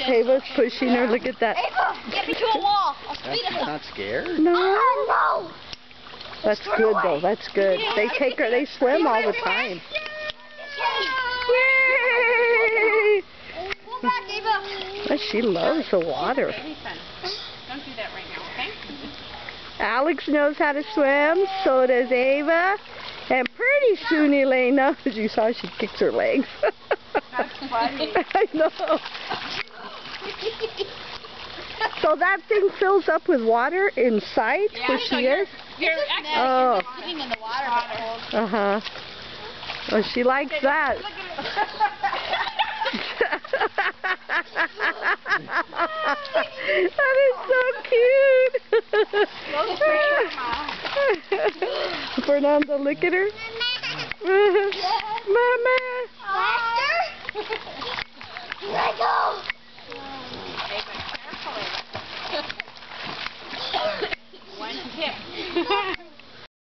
Ava's pushing her. Look at that. Ava, get me to a wall. I'll speed She's it. not scared? No. Oh, no. That's good though. That's good. They take her. They swim all the time. Yay! Pull back, Ava. Oh, she loves the water. Don't do that right now, okay? Alex knows how to swim. So does Ava. And pretty soon Elena, as you saw, she kicks her legs. That's funny. I know. So that thing fills up with water inside where she is? You're actually Sitting in the water, but cold. Uh-huh. Well, she likes that. That is so cute. Fernando, look at her. Mama. Faster? Here I go. one tip.